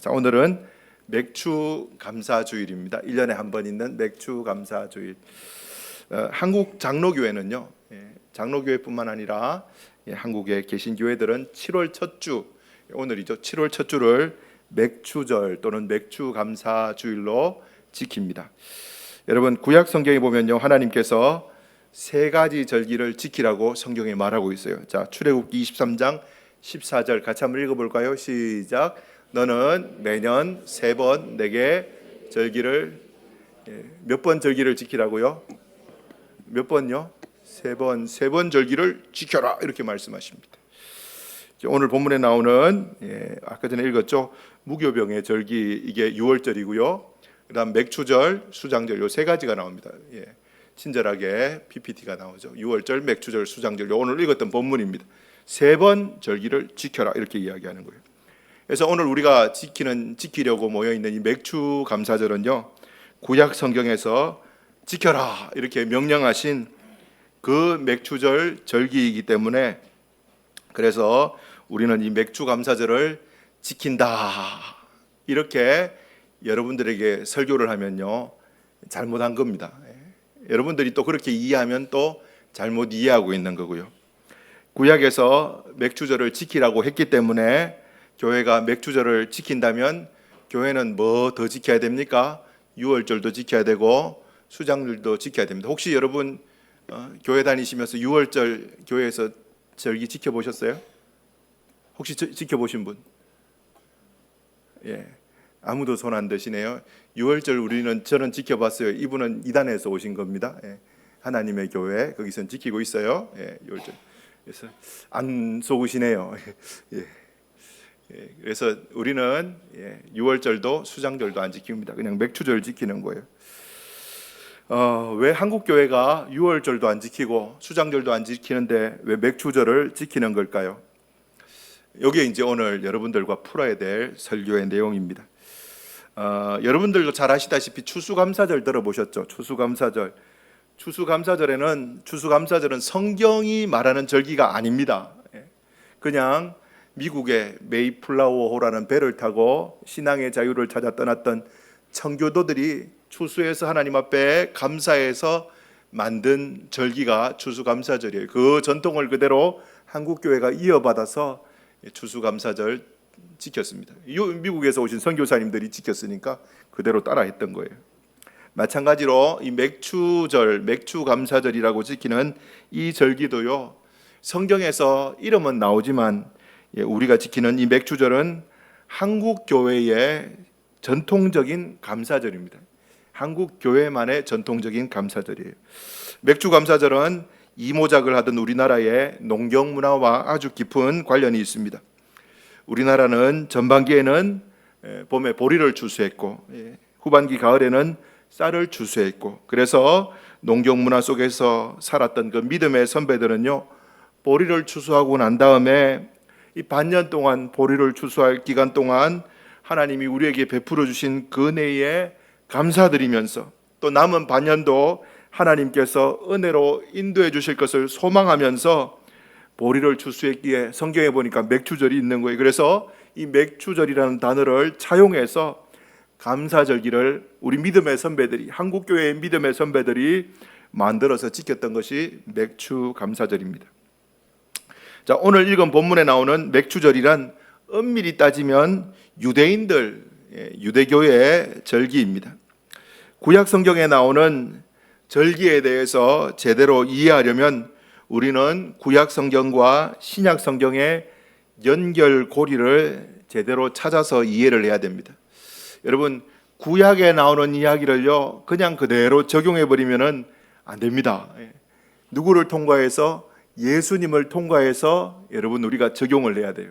자, 오늘은 맥주 감사 주일입니다. 1년에 한 번 있는 맥주 감사 주일. 한국 장로교회는요, 장로교회뿐만 아니라 한국에 계신 교회들은 7월 첫 주, 오늘이죠. 7월 첫 주를 맥주절 또는 맥주 감사 주일로 지킵니다. 여러분, 구약 성경에 보면요, 하나님께서 세 가지 절기를 지키라고 성경에 말하고 있어요. 자, 출애굽기 23장 14절 같이 한번 읽어볼까요? 시작. 너는 매년 3번 내게 절기를, 몇 번 절기를 지키라고요? 몇 번요? 3번 절기를 지켜라, 이렇게 말씀하십니다. 오늘 본문에 나오는, 아까 전에 읽었죠, 무교병의 절기, 이게 6월절이고요. 그 다음 맥주절, 수장절, 요 세 가지가 나옵니다. 친절하게 PPT가 나오죠. 6월절, 맥주절, 수장절, 오늘 읽었던 본문입니다. 3번 절기를 지켜라, 이렇게 이야기하는 거예요. 그래서 오늘 우리가 지키려고 모여있는 이 맥주 감사절은요, 구약 성경에서 지켜라 이렇게 명령하신 그 맥주절 절기이기 때문에, 그래서 우리는 이 맥주 감사절을 지킨다 이렇게 여러분들에게 설교를 하면요, 잘못한 겁니다. 여러분들이 또 그렇게 이해하면 또 잘못 이해하고 있는 거고요. 구약에서 맥주절을 지키라고 했기 때문에 교회가 맥주절을 지킨다면 교회는 뭐 더 지켜야 됩니까? 6월절도 지켜야 되고 수장절도 지켜야 됩니다. 혹시 여러분 교회 다니시면서 6월절 교회에서 절기 지켜보셨어요? 혹시 지켜보신 분? 아무도 손 안 드시네요. 6월절 저는 지켜봤어요. 이분은 이단에서 오신 겁니다. 하나님의 교회 거기선 지키고 있어요. 6월절. 그래서 안 속으시네요. 그래서 우리는 6월절도 수장절도 안 지킵니다. 그냥 맥주절 지키는 거예요. 왜 한국 교회가 6월절도 안 지키고 수장절도 안 지키는데 왜 맥주절을 지키는 걸까요? 여기에 이제 오늘 여러분들과 풀어야 될 설교의 내용입니다. 여러분들도 잘 아시다시피 추수감사절 들어보셨죠? 추수감사절. 추수감사절은 성경이 말하는 절기가 아닙니다. 그냥 미국의 메이플라워호라는 배를 타고 신앙의 자유를 찾아 떠났던 청교도들이 추수해서 하나님 앞에 감사해서 만든 절기가 추수감사절이에요. 그 전통을 그대로 한국교회가 이어받아서 추수감사절 지켰습니다. 미국에서 오신 선교사님들이 지켰으니까 그대로 따라했던 거예요. 마찬가지로 이 맥주절, 맥주감사절이라고 지키는 이 절기도요, 성경에서 이름은 나오지만 우리가 지키는 이 맥주절은 한국 교회의 전통적인 감사절입니다. 한국 교회만의 전통적인 감사절이에요. 맥주 감사절은 이모작을 하던 우리나라의 농경 문화와 아주 깊은 관련이 있습니다. 우리나라는 전반기에는 봄에 보리를 추수했고 후반기 가을에는 쌀을 추수했고, 그래서 농경 문화 속에서 살았던 그 믿음의 선배들은요, 보리를 추수하고 난 다음에 이 반년 동안 보리를 추수할 기간 동안 하나님이 우리에게 베풀어 주신 그 은혜에 감사드리면서 또 남은 반년도 하나님께서 은혜로 인도해 주실 것을 소망하면서 보리를 추수했기에 성경에 보니까 맥주절이 있는 거예요. 그래서 이 맥주절이라는 단어를 차용해서 감사절기를 우리 믿음의 선배들이, 한국교회의 믿음의 선배들이 만들어서 지켰던 것이 맥주 감사절입니다. 자, 오늘 읽은 본문에 나오는 맥주절이란 엄밀히 따지면 유대인들, 유대교회의 절기입니다. 구약 성경에 나오는 절기에 대해서 제대로 이해하려면 우리는 구약 성경과 신약 성경의 연결고리를 제대로 찾아서 이해를 해야 됩니다. 여러분, 구약에 나오는 이야기를요, 그냥 그대로 적용해버리면 안 됩니다. 누구를 통과해서? 예수님을 통과해서 여러분 우리가 적용을 해야 돼요.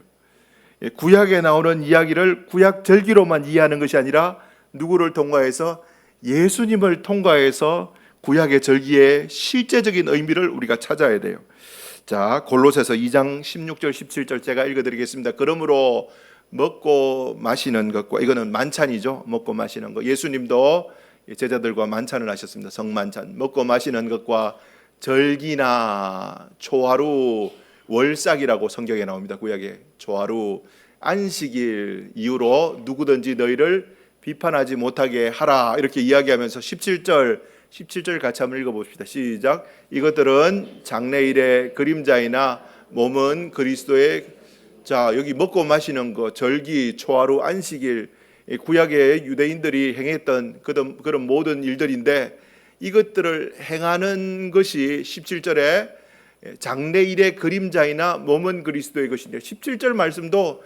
구약에 나오는 이야기를 구약 절기로만 이해하는 것이 아니라 누구를 통과해서? 예수님을 통과해서 구약의 절기의 실제적인 의미를 우리가 찾아야 돼요. 자, 골로새서 2장 16절 17절 제가 읽어드리겠습니다. 그러므로 먹고 마시는 것과, 이거는 만찬이죠. 먹고 마시는 것. 예수님도 제자들과 만찬을 하셨습니다. 성만찬. 먹고 마시는 것과 절기나 초하루, 월삭이라고 성경에 나옵니다. 구약에 초하루, 안식일 이후로 누구든지 너희를 비판하지 못하게 하라 이렇게 이야기하면서 17절 같이 한번 읽어봅시다. 시작. 이것들은 장래일의 그림자이나 몸은 그리스도의. 자, 여기 먹고 마시는 거, 절기, 초하루, 안식일, 구약의 유대인들이 행했던 그런 모든 일들인데 이것들을 행하는 것이 17절에 장래일의 그림자이나 몸은 그리스도의 것인데 17절 말씀도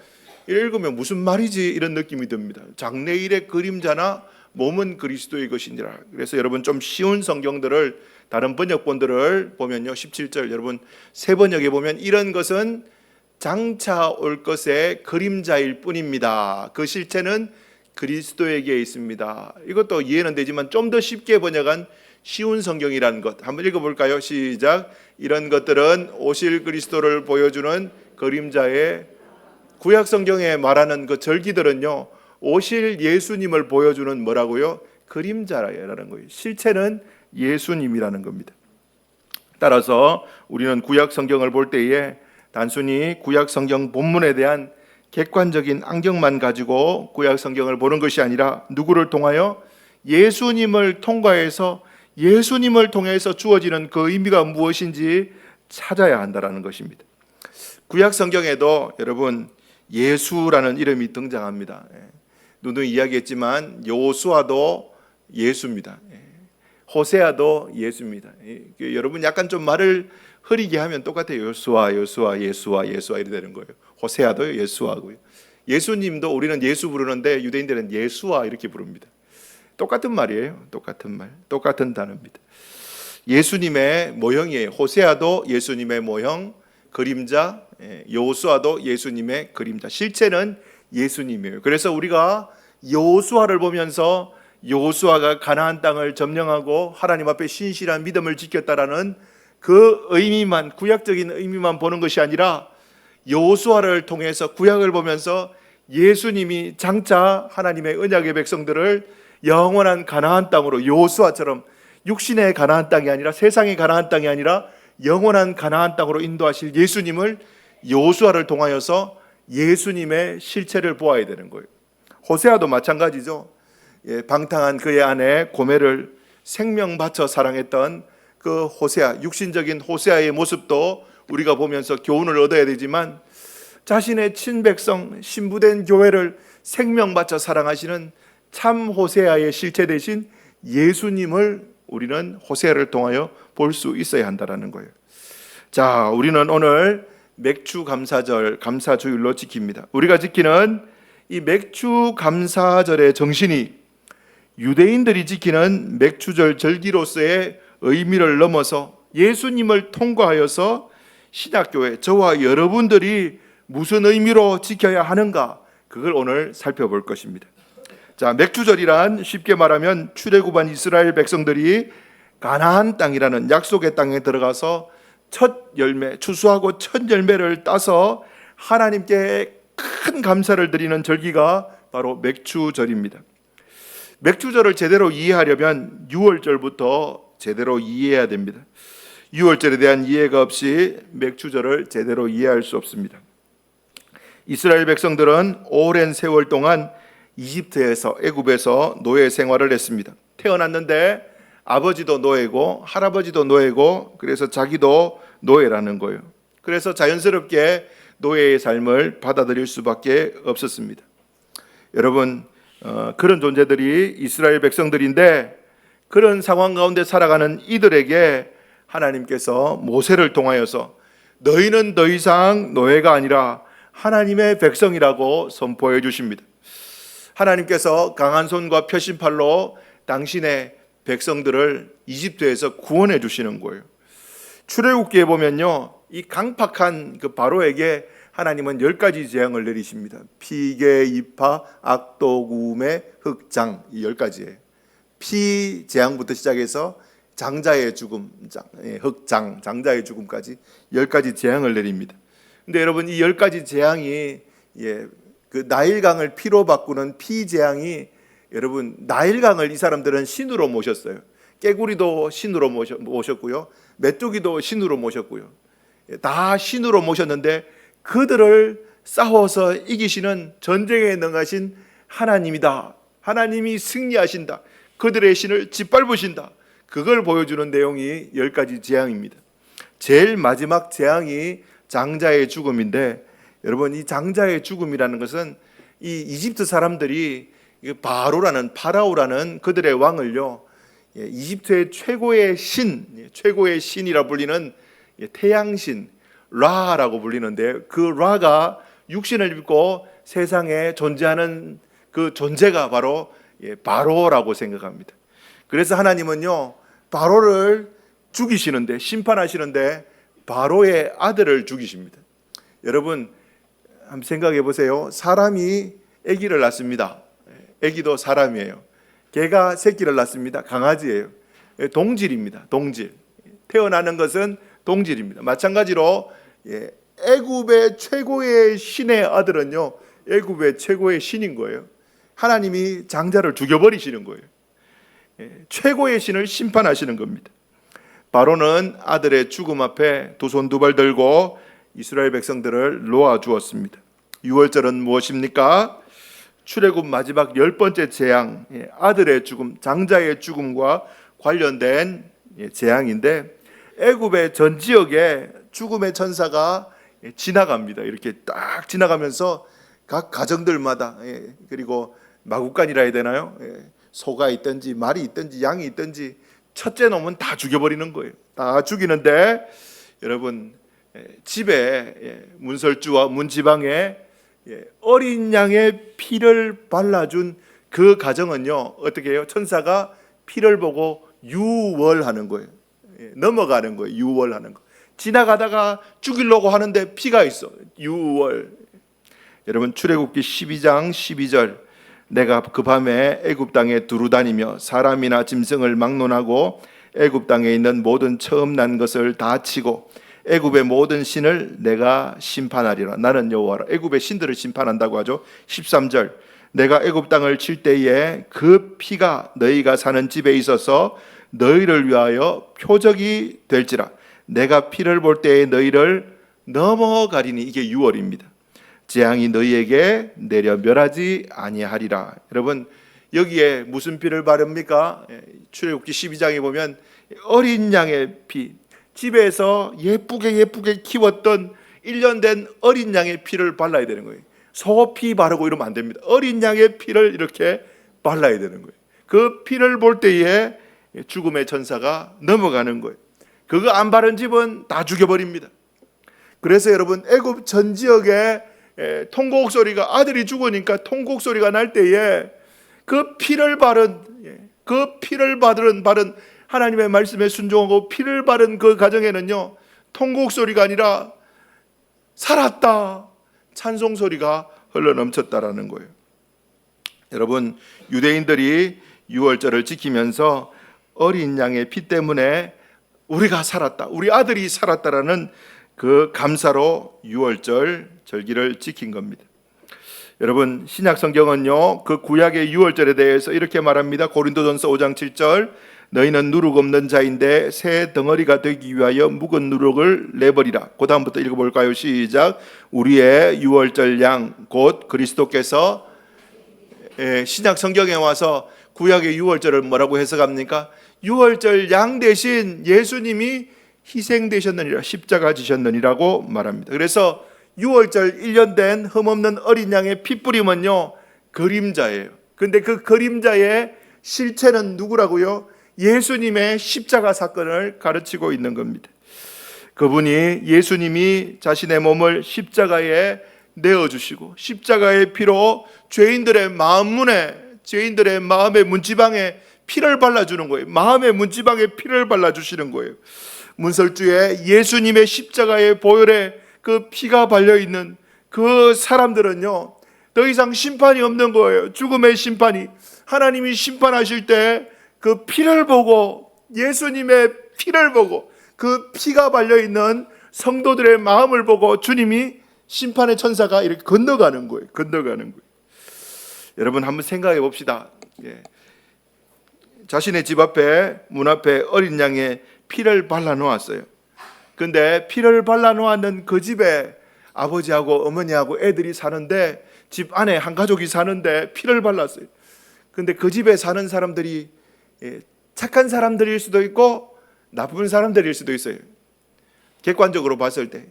읽으면 무슨 말이지 이런 느낌이 듭니다. 장래일의 그림자나 몸은 그리스도의 것이니라. 그래서 여러분 좀 쉬운 성경들을 다른 번역본들을 보면요 17절 여러분 새 번역에 보면 이런 것은 장차 올 것의 그림자일 뿐입니다. 그 실체는 그리스도에게 있습니다. 이것도 이해는 되지만 좀 더 쉽게 번역한 쉬운 성경이라는 것 한번 읽어볼까요? 시작. 이런 것들은 오실 그리스도를 보여주는 그림자의. 구약 성경에 말하는 그 절기들은요 오실 예수님을 보여주는 뭐라고요? 그림자라는 거예요. 실체는 예수님이라는 겁니다. 따라서 우리는 구약 성경을 볼 때에 단순히 구약 성경 본문에 대한 객관적인 안경만 가지고 구약 성경을 보는 것이 아니라 누구를 통하여? 예수님을 통과해서 예수님을 통해서 주어지는 그 의미가 무엇인지 찾아야 한다는 것입니다. 구약 성경에도 여러분 예수라는 이름이 등장합니다. 누누이 이야기했지만 여호수아도 예수입니다. 호세아도 예수입니다. 여러분 약간 좀 말을 흐리게 하면 똑같아요. 여호수아 이렇게 되는 거예요. 호세아도 예수아고요. 예수님도 우리는 예수 부르는데 유대인들은 예수아 이렇게 부릅니다. 똑같은 말이에요. 똑같은 말, 똑같은 단어입니다. 예수님의 모형이에요. 호세아도 예수님의 모형, 그림자, 여호수아도 예수님의 그림자. 실체는 예수님이에요. 그래서 우리가 여호수아를 보면서 여호수아가 가나안 땅을 점령하고 하나님 앞에 신실한 믿음을 지켰다라는 그 의미만, 구약적인 의미만 보는 것이 아니라 여호수아를 통해서 구약을 보면서 예수님이 장차 하나님의 언약의 백성들을 영원한 가나안 땅으로 여호수아처럼 육신의 가나안 땅이 아니라 세상의 가나안 땅이 아니라 영원한 가나안 땅으로 인도하실 예수님을 여호수아를 통하여서 예수님의 실체를 보아야 되는 거예요. 호세아도 마찬가지죠. 방탕한 그의 아내 고멜을 생명 바쳐 사랑했던 그 호세아, 육신적인 호세아의 모습도 우리가 보면서 교훈을 얻어야 되지만 자신의 친백성 신부된 교회를 생명 바쳐 사랑하시는 참 호세아의 실체 대신 예수님을 우리는 호세아를 통하여 볼 수 있어야 한다는 거예요. 자, 우리는 오늘 맥주 감사절 감사주일로 지킵니다. 우리가 지키는 이 맥주 감사절의 정신이 유대인들이 지키는 맥주절 절기로서의 의미를 넘어서 예수님을 통과하여서 신약교회 저와 여러분들이 무슨 의미로 지켜야 하는가, 그걸 오늘 살펴볼 것입니다. 자, 맥주절이란 쉽게 말하면 출애굽한 이스라엘 백성들이 가나안 땅이라는 약속의 땅에 들어가서 첫 열매, 추수하고 첫 열매를 따서 하나님께 큰 감사를 드리는 절기가 바로 맥주절입니다. 맥주절을 제대로 이해하려면 6월절부터 제대로 이해해야 됩니다. 6월절에 대한 이해가 없이 맥주절을 제대로 이해할 수 없습니다. 이스라엘 백성들은 오랜 세월 동안 이집트에서 애굽에서 노예 생활을 했습니다. 태어났는데 아버지도 노예고 할아버지도 노예고 그래서 자기도 노예라는 거예요. 그래서 자연스럽게 노예의 삶을 받아들일 수밖에 없었습니다. 여러분, 그런 존재들이 이스라엘 백성들인데 그런 상황 가운데 살아가는 이들에게 하나님께서 모세를 통하여서 너희는 더 이상 노예가 아니라 하나님의 백성이라고 선포해 주십니다. 하나님께서 강한 손과 표심팔로 당신의 백성들을 이집트에서 구원해 주시는 거예요. 출애굽기에 보면요, 이 강팍한 그 바로에게 하나님은 10가지 재앙을 내리십니다. 피계, 이파, 악독, 우매, 흑장, 이 10가지예요. 피 재앙부터 시작해서 장자의 죽음, 흑장, 장자의 죽음까지 10가지 재앙을 내립니다. 근데 여러분, 이 10가지 재앙이 그 나일강을 피로 바꾸는 피 재앙이, 여러분, 나일강을 이 사람들은 신으로 모셨어요. 깨구리도 신으로 모셨고요, 메뚜기도 신으로 모셨고요, 다 신으로 모셨는데 그들을 싸워서 이기시는 전쟁에 능하신 하나님이다. 하나님이 승리하신다. 그들의 신을 짓밟으신다. 그걸 보여주는 내용이 10가지 재앙입니다. 제일 마지막 재앙이 장자의 죽음인데, 여러분, 이 장자의 죽음이라는 것은 이 이집트 사람들이 파라오라는 그들의 왕을요, 이집트의 최고의 신이라 불리는 태양신 라라고 불리는데, 그 라가 육신을 입고 세상에 존재하는 그 존재가 바로 바로라고 생각합니다. 그래서 하나님은요, 바로를 죽이시는데, 심판하시는데 바로의 아들을 죽이십니다. 여러분, 한번 생각해 보세요. 사람이 아기를 낳습니다. 아기도 사람이에요. 개가 새끼를 낳습니다. 강아지예요. 동질입니다. 동질. 태어나는 것은 동질입니다. 마찬가지로 애굽의 최고의 신의 아들은요, 애굽의 최고의 신인 거예요. 하나님이 장자를 죽여버리시는 거예요. 최고의 신을 심판하시는 겁니다. 바로는 아들의 죽음 앞에 두 손 두 발 들고 이스라엘 백성들을 놓아주었습니다. 유월절은 무엇입니까? 출애굽 마지막 10번째 재앙, 아들의 죽음, 장자의 죽음과 관련된 재앙인데, 애굽의 전 지역에 죽음의 천사가 지나갑니다. 이렇게 딱 지나가면서 각 가정들마다, 그리고 마구간이라 해야 되나요? 소가 있든지 말이 있든지 양이 있든지 첫째 놈은 다 죽여버리는 거예요. 다 죽이는데, 여러분, 집에 문설주와 문지방에 어린 양의 피를 발라준 그 가정은요, 어떻게 해요? 천사가 피를 보고 유월하는 거예요. 넘어가는 거예요. 유월하는 거. 지나가다가 죽이려고 하는데 피가 있어. 유월. 여러분, 출애굽기 12장 12절, 내가 그 밤에 애굽 땅에 두루다니며 사람이나 짐승을 막론하고 애굽 땅에 있는 모든 처음 난 것을 다 치고 애굽의 모든 신을 내가 심판하리라. 나는 여호와라. 애굽의 신들을 심판한다고 하죠. 13절, 내가 애굽 땅을 칠 때에 그 피가 너희가 사는 집에 있어서 너희를 위하여 표적이 될지라. 내가 피를 볼 때에 너희를 넘어가리니. 이게 6월입니다. 재앙이 너희에게 내려 멸하지 아니하리라. 여러분, 여기에 무슨 피를 바릅니까? 출애굽기 12장에 보면 어린 양의 피, 집에서 예쁘게 키웠던 1년 된 어린 양의 피를 발라야 되는 거예요. 소피 바르고 이러면 안 됩니다. 어린 양의 피를 이렇게 발라야 되는 거예요. 그 피를 볼 때에 죽음의 천사가 넘어가는 거예요. 그거 안 바른 집은 다 죽여버립니다. 그래서 여러분, 애굽 전 지역에 통곡 소리가, 아들이 죽으니까 통곡 소리가 날 때에 그 피를 바른 하나님의 말씀에 순종하고 피를 바른 그 가정에는요, 통곡 소리가 아니라 살았다, 찬송 소리가 흘러넘쳤다라는 거예요. 여러분, 유대인들이 유월절을 지키면서 어린 양의 피 때문에 우리가 살았다, 우리 아들이 살았다라는 그 감사로 유월절 절기를 지킨 겁니다. 여러분, 신약 성경은요, 그 구약의 유월절에 대해서 이렇게 말합니다. 고린도전서 5장 7절, 너희는 누룩 없는 자인데 새 덩어리가 되기 위하여 묵은 누룩을 내버리라. 그 다음부터 읽어볼까요? 시작. 우리의 유월절 양 곧 그리스도께서, 신약 성경에 와서 구약의 유월절을 뭐라고 해석합니까? 유월절 양 대신 예수님이 희생되셨느니라, 십자가 지셨느니라고 말합니다. 그래서 유월절 1년 된 흠없는 어린 양의 핏뿌림은요, 그림자예요. 근데 그 그림자의 실체는 누구라고요? 예수님의 십자가 사건을 가르치고 있는 겁니다. 그분이, 예수님이 자신의 몸을 십자가에 내어주시고 십자가의 피로 죄인들의 마음문에, 죄인들의 마음의 문지방에 피를 발라주는 거예요. 마음의 문지방에 피를 발라주시는 거예요. 문설주에 예수님의 십자가의 보혈에 그 피가 발려있는 그 사람들은요, 더 이상 심판이 없는 거예요. 죽음의 심판이. 하나님이 심판하실 때 그 피를 보고, 예수님의 피를 보고, 그 피가 발려있는 성도들의 마음을 보고 주님이, 심판의 천사가 이렇게 건너가는 거예요. 여러분, 한번 생각해 봅시다. 자신의 집 앞에, 문 앞에 어린 양의 피를 발라 놓았어요. 근데 피를 발라 놓았는 그 집에 아버지하고 어머니하고 애들이 사는데, 집 안에 한 가족이 사는데 피를 발랐어요. 근데 그 집에 사는 사람들이 착한 사람들일 수도 있고 나쁜 사람들일 수도 있어요. 객관적으로 봤을 때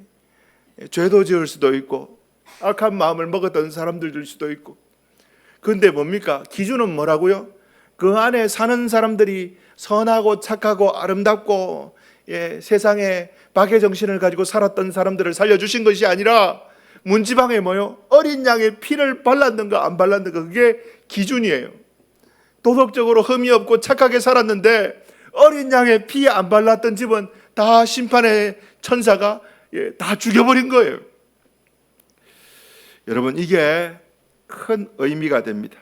죄도 지을 수도 있고 악한 마음을 먹었던 사람들일 수도 있고. 근데 뭡니까? 기준은 뭐라고요? 그 안에 사는 사람들이 선하고 착하고 아름답고 세상에 박의 정신을 가지고 살았던 사람들을 살려주신 것이 아니라 문지방에 뭐요? 어린 양의 피를 발랐는가 안 발랐는가, 그게 기준이에요. 도덕적으로 흠이 없고 착하게 살았는데 어린 양의 피 안 발랐던 집은 다 심판의 천사가 다 죽여버린 거예요. 여러분, 이게 큰 의미가 됩니다.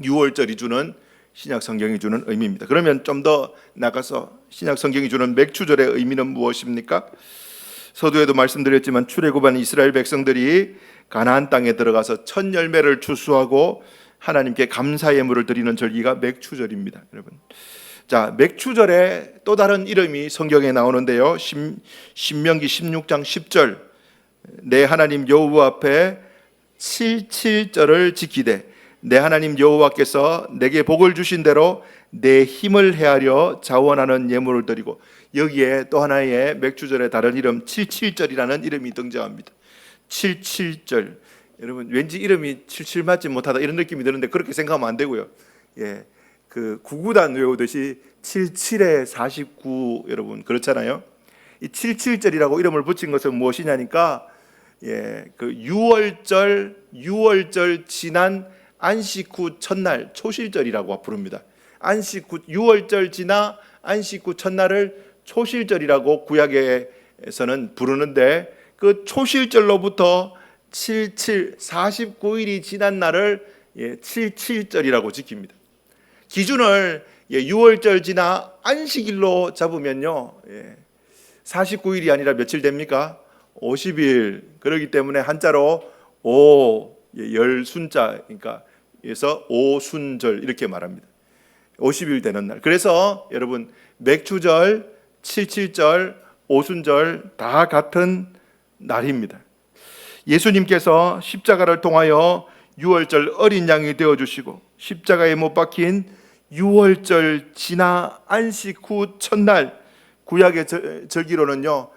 6월절이 주는, 신약 성경이 주는 의미입니다. 그러면 좀 더 나가서 신약 성경이 주는 맥추절의 의미는 무엇입니까? 서두에도 말씀드렸지만 출애굽한 이스라엘 백성들이 가나안 땅에 들어가서 첫 열매를 추수하고 하나님께 감사 예물을 드리는 절기가 맥추절입니다. 여러분, 자, 맥추절의 또 다른 이름이 성경에 나오는데요. 신명기 16장 10절, 내 하나님 여호와 앞에 77절을 지키되 내 하나님 여호와께서 내게 복을 주신 대로 내 힘을 헤아려 자원하는 예물을 드리고, 여기에 또 하나의 맥추절의 다른 이름 77절이라는 이름이 등장합니다. 77절. 여러분, 왠지 이름이 77 맞지 못하다 이런 느낌이 드는데 그렇게 생각하면 안 되고요. 그 구구단 외우듯이 77에 49, 여러분 그렇잖아요. 이 77절이라고 이름을 붙인 것은 무엇이냐니까, 그 6월절 지난 안식 후 첫날 초실절이라고 부릅니다. 안식 후 6월절 지나 안식 후 첫날을 초실절이라고 구약에서는 부르는데, 그 초실절로부터 49일이 지난 날을 77절이라고 지킵니다. 기준을 6월절 지나 안식일로 잡으면요, 49일이 아니라 며칠 됩니까? 50일. 그렇기 때문에 한자로 열순자, 그러니까 그래서 오순절 이렇게 말합니다. 50일 되는 날. 그래서 여러분, 맥추절, 77절, 오순절 다 같은 날입니다. 예수님께서 십자가를 통하여 6월절 어린 양이 되어주시고 십자가에 못 박힌 6월절 지나 안식 후 첫날, 구약의 절기로는요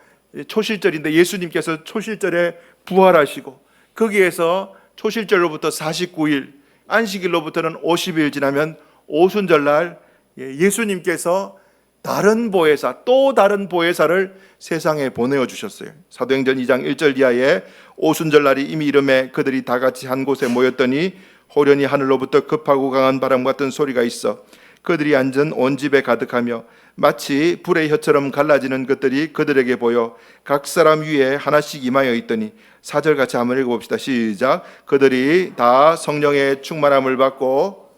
초실절인데 예수님께서 초실절에 부활하시고 거기에서 초실절로부터 49일, 안식일로부터는 50일 지나면 오순절날 예수님께서 다른 보혜사, 또 다른 보혜사를 세상에 보내어 주셨어요. 사도행전 2장 1절 이하에 오순절날이 이미 이름에 그들이 다 같이 한 곳에 모였더니 호련히 하늘로부터 급하고 강한 바람 같은 소리가 있어 그들이 앉은 온 집에 가득하며 마치 불의 혀처럼 갈라지는 것들이 그들에게 보여 각 사람 위에 하나씩 임하여 있더니, 4절 같이 한번 읽어봅시다. 시작. 그들이 다 성령의 충만함을 받고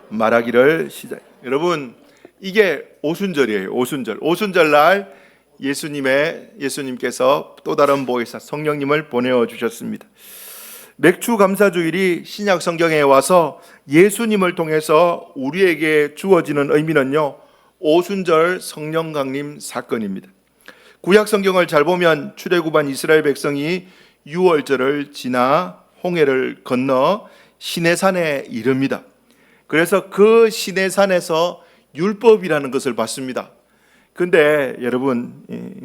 말하기를 시작. 여러분, 이게 오순절이에요. 오순절. 오순절날 예수님께서 또 다른 보혜사 성령님을 보내어 주셨습니다. 맥추 감사주일이 신약 성경에 와서 예수님을 통해서 우리에게 주어지는 의미는요, 오순절 성령 강림 사건입니다. 구약 성경을 잘 보면 출애굽한 이스라엘 백성이 6월절을 지나 홍해를 건너 시내산에 이릅니다. 그래서 그 시내산에서 율법이라는 것을 받습니다. 근데 여러분,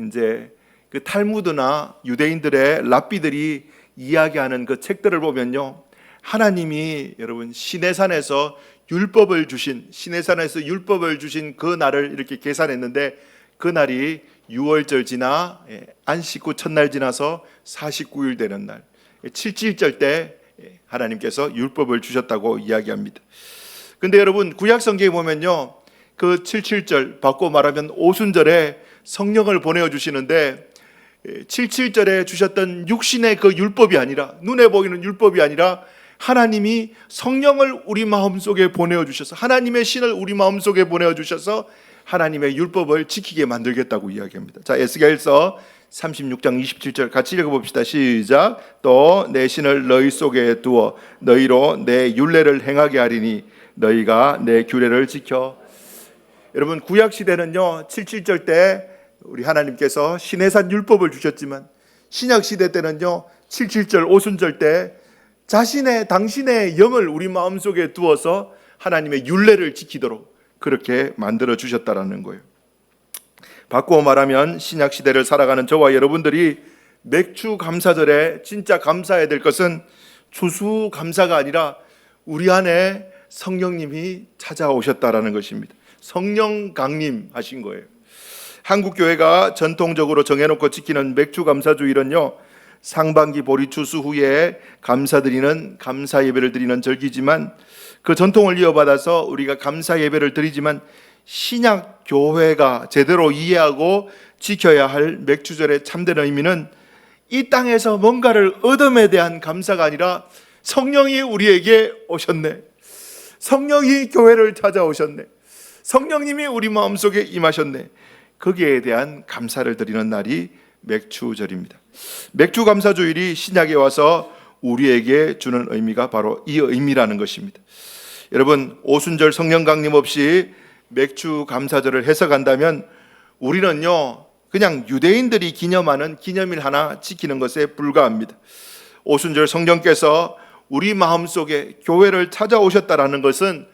이제 그 탈무드나 유대인들의 랍비들이 이야기하는 그 책들을 보면요, 하나님이 여러분 시내산에서 율법을 주신 그 날을 이렇게 계산했는데, 그 날이 6월절 지나 안식 후 첫날 지나서 49일 되는 날, 77절 때 하나님께서 율법을 주셨다고 이야기합니다. 근데 여러분, 구약 성경에 보면요, 그 77절, 바꿔 말하면 오순절에 성령을 보내어 주시는데, 77절에 주셨던 육신의 그 율법이 아니라, 눈에 보이는 율법이 아니라 하나님이 성령을 우리 마음속에 보내어 주셔서, 하나님의 신을 우리 마음속에 보내어 주셔서 하나님의 율법을 지키게 만들겠다고 이야기합니다. 자, 에스겔서 36장 27절 같이 읽어봅시다. 시작. 또 내 신을 너희 속에 두어 너희로 내 율례를 행하게 하리니 너희가 내 규례를 지켜. 여러분, 구약 시대는요 77절 때 우리 하나님께서 시내산 율법을 주셨지만 신약 시대 때는요 77절 오순절 때 당신의 영을 우리 마음속에 두어서 하나님의 율례를 지키도록 그렇게 만들어 주셨다라는 거예요. 바꾸어 말하면 신약 시대를 살아가는 저와 여러분들이 맥주 감사절에 진짜 감사해야 될 것은 추수감사가 아니라 우리 안에 성령님이 찾아오셨다라는 것입니다. 성령 강림하신 거예요. 한국 교회가 전통적으로 정해놓고 지키는 맥주 감사주일은요 상반기 보리 추수 후에 감사드리는 감사 예배를 드리는 절기지만 그 전통을 이어받아서 우리가 감사 예배를 드리지만 신약 교회가 제대로 이해하고 지켜야 할 맥주절의 참된 의미는 이 땅에서 뭔가를 얻음에 대한 감사가 아니라 성령이 우리에게 오셨네, 성령이 교회를 찾아오셨네, 성령님이 우리 마음속에 임하셨네, 거기에 대한 감사를 드리는 날이 맥주절입니다. 맥주 감사주일이 신약에 와서 우리에게 주는 의미가 바로 이 의미라는 것입니다. 여러분, 오순절 성령 강림 없이 맥주 감사절을 해석한다면 우리는요 그냥 유대인들이 기념하는 기념일 하나 지키는 것에 불과합니다. 오순절 성령께서 우리 마음속에 교회를 찾아오셨다라는 것은,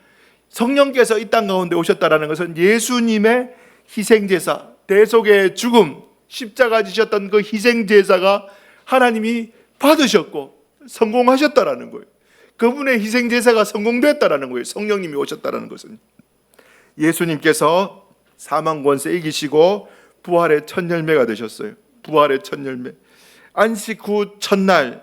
성령께서 이 땅 가운데 오셨다라는 것은 예수님의 희생제사, 대속의 죽음, 십자가 지셨던 그 희생제사가 하나님이 받으셨고 성공하셨다라는 거예요. 그분의 희생제사가 성공됐다라는 거예요. 성령님이 오셨다라는 것은 예수님께서 사망 권세 이기시고 부활의 첫 열매가 되셨어요. 부활의 첫 열매. 안식 후 첫날,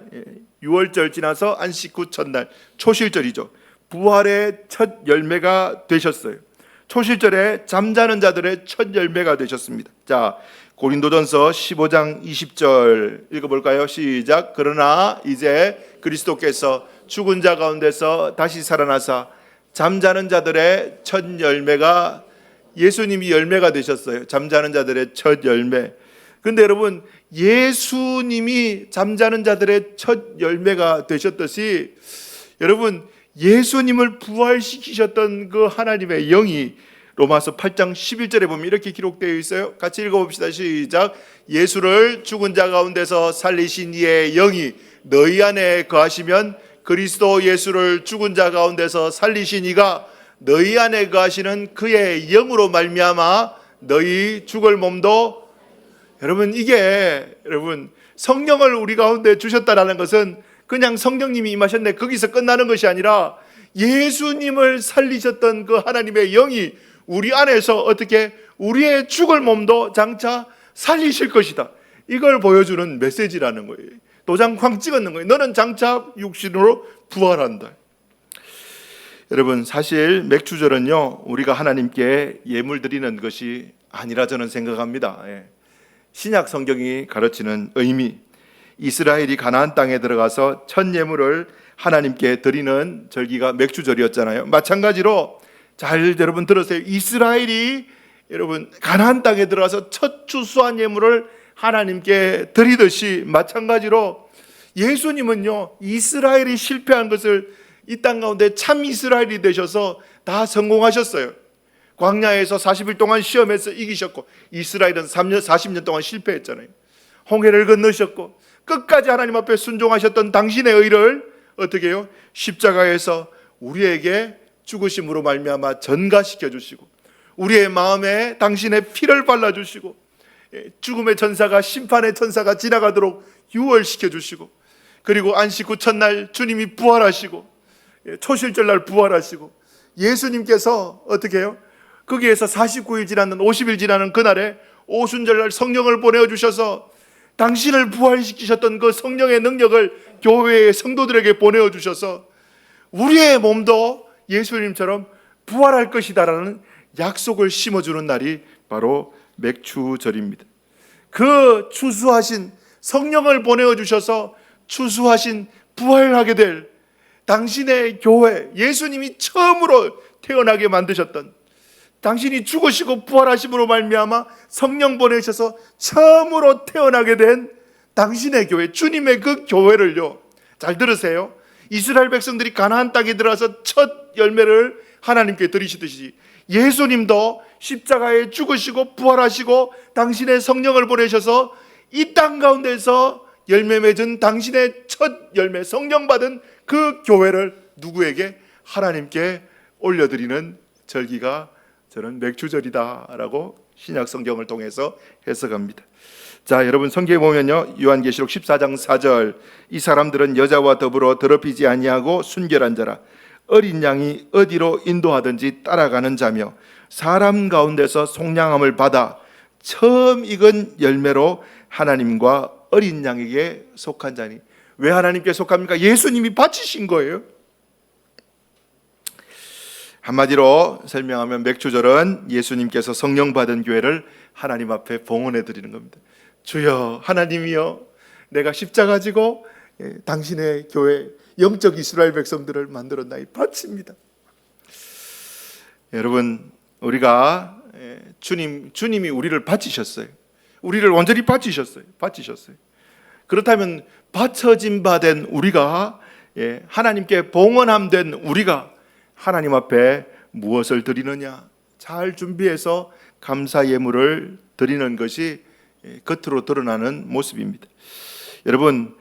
6월절 지나서 안식 후 첫날, 초실절이죠. 부활의 첫 열매가 되셨어요. 초실절에 잠자는 자들의 첫 열매가 되셨습니다. 자, 고린도전서 15장 20절 읽어볼까요? 시작. 그러나 이제 그리스도께서 죽은 자 가운데서 다시 살아나사 잠자는 자들의 첫 열매가, 예수님이 열매가 되셨어요. 잠자는 자들의 첫 열매. 근데 여러분, 예수님이 잠자는 자들의 첫 열매가 되셨듯이 여러분, 예수님을 부활시키셨던 그 하나님의 영이 로마서 8장 11절에 보면 이렇게 기록되어 있어요. 같이 읽어봅시다. 시작. 예수를 죽은 자 가운데서 살리신 이의 영이 너희 안에 거하시면 그리스도 예수를 죽은 자 가운데서 살리신 이가 너희 안에 거하시는 그의 영으로 말미암아 너희 죽을 몸도, 여러분 이게 여러분 성령을 우리 가운데 주셨다라는 것은 그냥 성령님이 임하셨네 거기서 끝나는 것이 아니라 예수님을 살리셨던 그 하나님의 영이 우리 안에서 어떻게 우리의 죽을 몸도 장차 살리실 것이다, 이걸 보여주는 메시지라는 거예요. 도장 쾅 찍었는 거예요. 너는 장차 육신으로 부활한다. 여러분, 사실 맥주절은요 우리가 하나님께 예물 드리는 것이 아니라 저는 생각합니다. 신약 성경이 가르치는 의미, 이스라엘이 가나안 땅에 들어가서 첫 예물을 하나님께 드리는 절기가 맥주절이었잖아요. 마찬가지로 잘 여러분 들으세요. 이스라엘이 여러분 가나안 땅에 들어가서 첫 추수한 예물을 하나님께 드리듯이 마찬가지로 예수님은요 이스라엘이 실패한 것을 이 땅 가운데 참 이스라엘이 되셔서 다 성공하셨어요. 광야에서 40일 동안 시험해서 이기셨고, 이스라엘은 40년 동안 실패했잖아요. 홍해를 건너셨고 끝까지 하나님 앞에 순종하셨던 당신의 의를 어떻게 해요? 십자가에서 우리에게 죽으심으로 말미암아 전가시켜 주시고, 우리의 마음에 당신의 피를 발라주시고, 죽음의 천사가 심판의 천사가 지나가도록 유월시켜 주시고, 그리고 안식 후 첫날 주님이 부활하시고, 초실절날 부활하시고, 예수님께서 어떻게 해요? 거기에서 49일 지나는 50일 지나는 그날에 오순절날 성령을 보내주셔서 당신을 부활시키셨던 그 성령의 능력을 교회의 성도들에게 보내주셔서 우리의 몸도 예수님처럼 부활할 것이다라는 약속을 심어주는 날이 바로 맥주절입니다. 그 추수하신 성령을 보내주셔서 추수하신 부활하게 될 당신의 교회, 예수님이 처음으로 태어나게 만드셨던, 당신이 죽으시고 부활하심으로 말미암아 성령 보내셔서 처음으로 태어나게 된 당신의 교회, 주님의 그 교회를요, 잘 들으세요. 이스라엘 백성들이 가나안 땅에 들어가서 첫 열매를 하나님께 드리시듯이 예수님도 십자가에 죽으시고 부활하시고 당신의 성령을 보내셔서 이 땅 가운데서 열매 맺은 당신의 첫 열매 성령 받은 그 교회를 누구에게? 하나님께 올려드리는 절기가 저는 맥주절이다라고 신약 성경을 통해서 해석합니다. 자, 여러분 성경에 보면요, 요한계시록 14장 4절, 이 사람들은 여자와 더불어 더럽히지 아니하고 순결한 자라, 어린 양이 어디로 인도하든지 따라가는 자며 사람 가운데서 속량함을 받아 처음 익은 열매로 하나님과 어린 양에게 속한 자니. 왜 하나님께 속합니까? 예수님이 바치신 거예요. 한마디로 설명하면 맥주절은 예수님께서 성령 받은 교회를 하나님 앞에 봉헌해 드리는 겁니다. 주여, 하나님이여, 내가 십자가 지고 당신의 교회 영적 이스라엘 백성들을 만들었나이 바칩니다. 여러분, 우리가 주님이 우리를 바치셨어요. 우리를 완전히 바치셨어요. 그렇다면 바쳐진 바 된 우리가, 하나님께 봉헌함된 우리가 하나님 앞에 무엇을 드리느냐? 잘 준비해서 감사 예물을 드리는 것이 겉으로 드러나는 모습입니다. 여러분,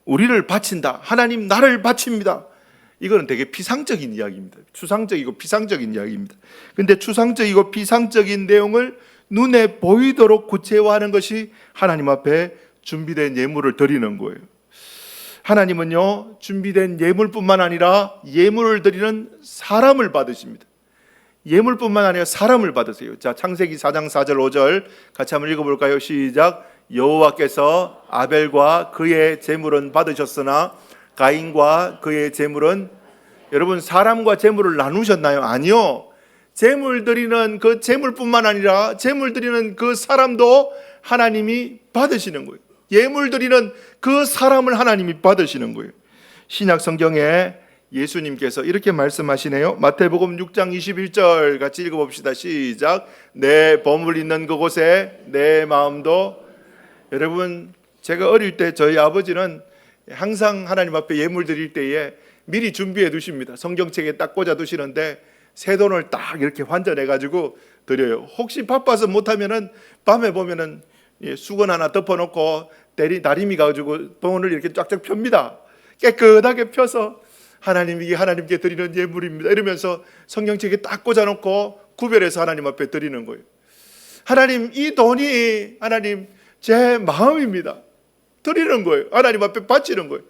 우리를 바친다, 하나님 나를 바칩니다, 이거는 되게 피상적인 이야기입니다. 추상적이고 피상적인 이야기입니다. 근데 추상적이고 피상적인 내용을 눈에 보이도록 구체화하는 것이 하나님 앞에 준비된 예물을 드리는 거예요. 하나님은요, 준비된 예물뿐만 아니라 예물을 드리는 사람을 받으십니다. 예물뿐만 아니라 사람을 받으세요. 자, 창세기 4장 4절 5절 같이 한번 읽어볼까요? 시작. 여호와께서 아벨과 그의 제물은 받으셨으나 가인과 그의 제물은, 여러분, 사람과 제물을 나누셨나요? 아니요. 제물 드리는 그 제물뿐만 아니라 제물 드리는 그 사람도 하나님이 받으시는 거예요. 예물 드리는 그 사람을 하나님이 받으시는 거예요. 신약 성경에 예수님께서 이렇게 말씀하시네요. 마태복음 6장 21절 같이 읽어봅시다. 시작. 내 보물 있는 그곳에 내 마음도. 여러분, 제가 어릴 때 저희 아버지는 항상 하나님 앞에 예물 드릴 때에 미리 준비해 두십니다. 성경책에 딱 꽂아 두시는데 새 돈을 딱 이렇게 환전해 가지고 드려요. 혹시 바빠서 못하면은 밤에 보면은 수건 하나 덮어놓고 다리미 가지고 돈을 이렇게 쫙쫙 펴니다. 깨끗하게 펴서 하나님, 이게 하나님께 드리는 예물입니다, 이러면서 성경책에 딱 꽂아놓고 구별해서 하나님 앞에 드리는 거예요. 하나님, 이 돈이 하나님 제 마음입니다, 드리는 거예요. 하나님 앞에 바치는 거예요.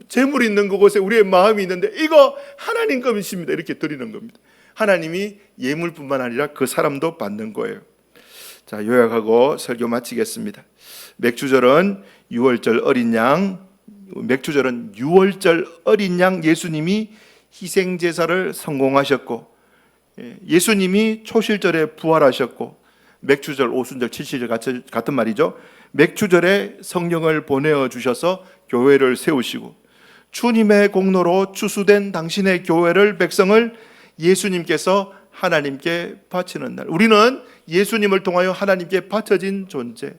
재물 있는 그곳에 우리의 마음이 있는데 이거 하나님 것입니다, 이렇게 드리는 겁니다. 하나님이 예물뿐만 아니라 그 사람도 받는 거예요. 자, 요약하고 설교 마치겠습니다. 맥주절은 6월절 어린 양, 맥주절은 6월절 어린 양 예수님이 희생제사를 성공하셨고, 예수님이 초실절에 부활하셨고, 맥주절, 오순절, 칠칠절 같은 말이죠. 맥주절에 성령을 보내어 주셔서 교회를 세우시고, 주님의 공로로 추수된 당신의 교회를, 백성을 예수님께서 하나님께 바치는 날, 우리는 예수님을 통하여 하나님께 바쳐진 존재,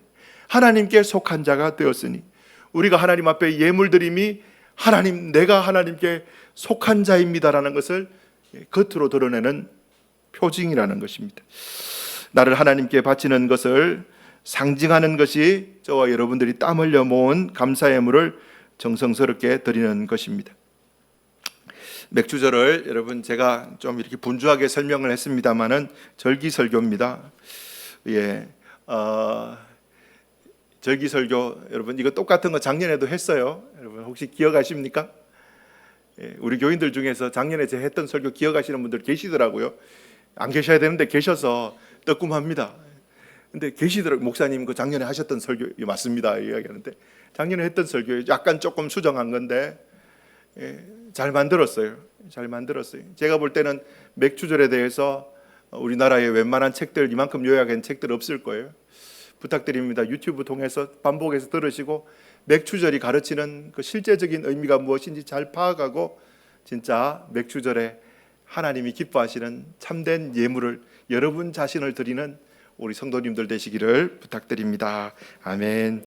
하나님께 속한 자가 되었으니 우리가 하나님 앞에 예물 드림이 하나님, 내가 하나님께 속한 자입니다라는 것을 겉으로 드러내는 표징이라는 것입니다. 나를 하나님께 바치는 것을 상징하는 것이 저와 여러분들이 땀 흘려 모은 감사 예물을 정성스럽게 드리는 것입니다. 맥주절을 여러분 제가 좀 이렇게 분주하게 설명을 했습니다만은 절기설교입니다. 절기설교, 여러분 이거 똑같은 거 작년에도 했어요. 여러분 혹시 기억하십니까? 우리 교인들 중에서 작년에 제가 했던 설교 기억하시는 분들 계시더라고요. 안 계셔야 되는데 계셔서 뜨끔합니다. 근데 계시더라고요. 목사님 그 작년에 하셨던 설교 맞습니다, 이야기하는데 작년에 했던 설교 약간 조금 수정한 건데 잘 만들었어요. 제가 볼 때는 맥주절에 대해서 우리나라에 웬만한 책들 이만큼 요약한 책들 없을 거예요. 부탁드립니다. 유튜브 통해서 반복해서 들으시고 맥주절이 가르치는 그 실제적인 의미가 무엇인지 잘 파악하고 진짜 맥주절에 하나님이 기뻐하시는 참된 예물을 여러분 자신을 드리는 우리 성도님들 되시기를 부탁드립니다. 아멘.